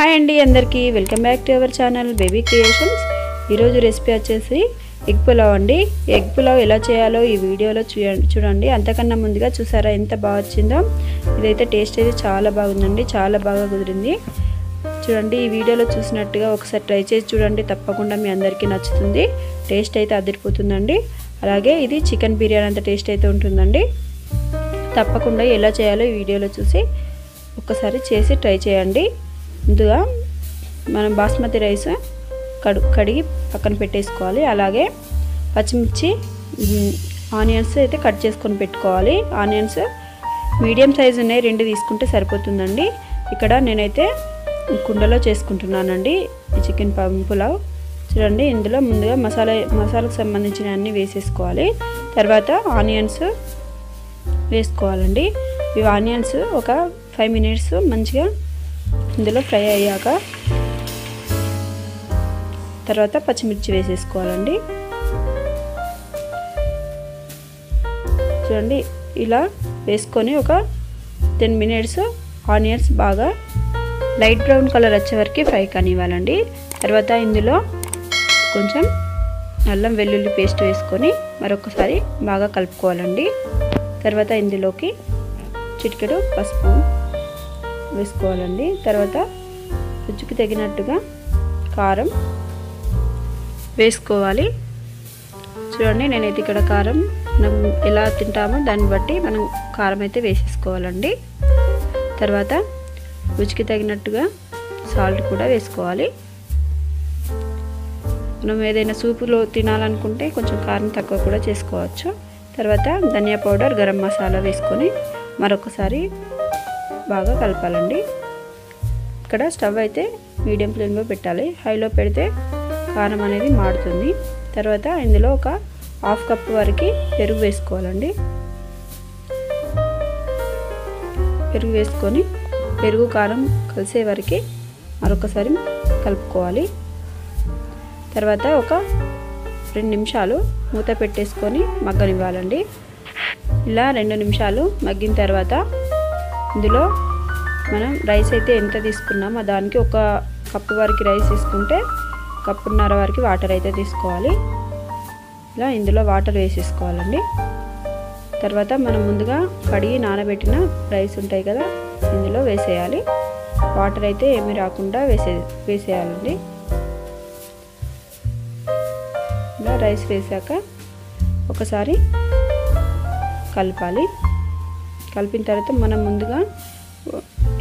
Hi అండి అందరికీ welcome back to our channel baby creations. ఈరోజు రెసిపీ వచ్చేసి ఎగ్ పులావ్ అండి। ఎగ్ పులావ్ ఎలా చేయాలో ఈ వీడియోలో చూడండి। అంతకన్నా ముందుగా చూసారా ఎంత బాగా వచ్చిందో। ఇదైతే టేస్ట్ అయితే చాలా బాగుందండి, చాలా బాగా కుదిరింది। చూడండి ఈ వీడియోలో చూసినట్టుగా ఒకసారి ట్రై చేసి చూడండి, తప్పకుండా మీ అందరికీ నచ్చుతుంది। టేస్ట్ అయితే అదిరిపోతుందండి। అలాగే ఇది చికెన్ బిర్యానీ అంత టేస్ట్ అయితే ఉంటుందండి। తప్పకుండా ఎలా చేయాలో ఈ వీడియోలో చూసి ఒక్కసారి చేసి ట్రై చేయండి। ముందుగా మనం బాస్మతి రైస్ కడిగి పక్కన పెట్టేసుకోవాలి। అలాగే పచ్చిమిర్చి ఆనియన్స్ అయితే కట్ చేసుకొని పెట్టుకోవాలి। ఆనియన్స్ మీడియం సైజు ఉన్నాయి, 2 తీసుకుంటే సరిపోతుందండి। ఇక్కడ నేనైతే కుండలో చేసుకుంటున్నానండి ఈ చికెన్ పులావ్। చూడండి ఇందులో ముందుగా మసాలాకు సంబంధించిన అన్ని వేసేసుకోవాలి। తర్వాత ఆనియన్స్ వేసుకోవాలండి। ఈ ఆనియన్స్ ఒక 5 మినిట్స్ మంచిగా ఇందులో ఫ్రై అయ్యాక తర్వాత పచ్చిమిర్చి వేసేసుకోవాలండి। చూడండి ఇలా వేసుకొని ఒక 10 మినిట్స్ ఆనియన్స్ బాగా లైట్ బ్రౌన్ కలర్ వచ్చే వరకు ఫ్రై కానివ్వాలండి। తర్వాత ఇందులో కొంచెం అల్లం వెల్లుల్లి పేస్ట్ వేసుకొని మరొకసారి బాగా కలుపుకోవాలండి। తర్వాత ఇందులోకి చిటికెడు పసుపు వేసుకోవాలండి। తర్వాత రుచికి తగినట్టుగా కారం వేసుకోవాలి। చూడండి నేనైతే ఇక్కడ కారం మనం ఎలా తింటామో దాన్ని బట్టి మనం కారం అయితే వేసేసుకోవాలండి। తర్వాత రుచికి తగినట్టుగా సాల్ట్ కూడా వేసుకోవాలి। మనం ఏదైనా సూపులో తినాలనుకుంటే కొంచెం కారం తక్కువ కూడా చేసుకోవచ్చు। తర్వాత ధనియా పౌడర్, గరం మసాలా వేసుకొని మరొకసారి బాగా కలపాలండి। ఇక్కడ స్టవ్ అయితే మీడియం ఫ్లేమ్లో పెట్టాలి, హైలో పెడితే కారం అనేది మాడుతుంది। తర్వాత ఇందులో ఒక హాఫ్ కప్ వరకు పెరుగు వేసుకోవాలండి। పెరుగు వేసుకొని పెరుగు కారం కలిసే వరకు మరొకసారి కలుపుకోవాలి। తర్వాత ఒక 2 నిమిషాలు మూత పెట్టేసుకొని మగ్గనివ్వాలండి। ఇలా 2 నిమిషాలు మగ్గిన తర్వాత ఇందులో మనం రైస్ అయితే ఎంత తీసుకున్నామో దానికి ఒక కప్పు వరకు రైస్ తీసుకుంటే కప్పున్నర వరకు వాటర్ అయితే తీసుకోవాలి। ఇలా ఇందులో వాటర్ వేసేసుకోవాలండి। తర్వాత మనం ముందుగా కడిగి నానబెట్టిన రైస్ ఉంటాయి కదా ఇందులో వేసేయాలి। వాటర్ అయితే ఏమీ రాకుండా వేసేయాలండి। ఇలా రైస్ వేసాక ఒకసారి కలపాలి। కలిపిన తర్వాత మనం ముందుగా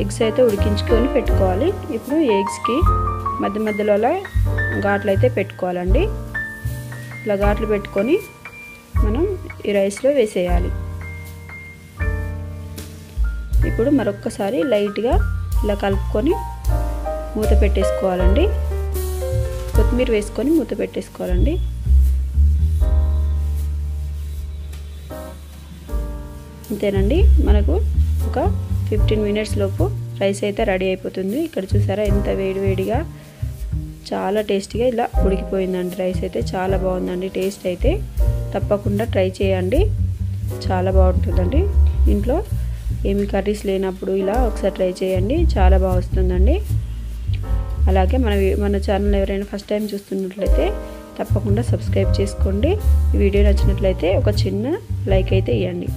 ఎగ్స్ అయితే ఉడికించుకొని పెట్టుకోవాలి। ఇప్పుడు ఎగ్స్కి మధ్య మధ్యలో ఘాట్లు అయితే పెట్టుకోవాలండి। ఇలా ఘాట్లు పెట్టుకొని మనం ఈ రైస్లో వేసేయాలి। ఇప్పుడు మరొక్కసారి లైట్గా ఇలా కలుపుకొని మూత పెట్టేసుకోవాలండి। కొత్తిమీర వేసుకొని మూత పెట్టేసుకోవాలండి। అంతేనండి, మనకు ఒక 15 మినిట్స్ లోపు రైస్ అయితే రెడీ అయిపోతుంది। ఇక్కడ చూసారా ఎంత వేడివేడిగా చాలా టేస్టీగా ఇలా ఉడికిపోయిందండి। రైస్ అయితే చాలా బాగుందండి, టేస్ట్ అయితే తప్పకుండా ట్రై చేయండి, చాలా బాగుంటుందండి। ఇంట్లో ఏమి కర్రీస్ లేనప్పుడు ఇలా ఒకసారి ట్రై చేయండి, చాలా బాగా వస్తుందండి। అలాగే మన ఛానల్ ఎవరైనా ఫస్ట్ టైం చూస్తున్నట్లయితే తప్పకుండా సబ్స్క్రైబ్ చేసుకోండి। ఈ వీడియో నచ్చినట్లయితే ఒక చిన్న లైక్ అయితే ఇవ్వండి।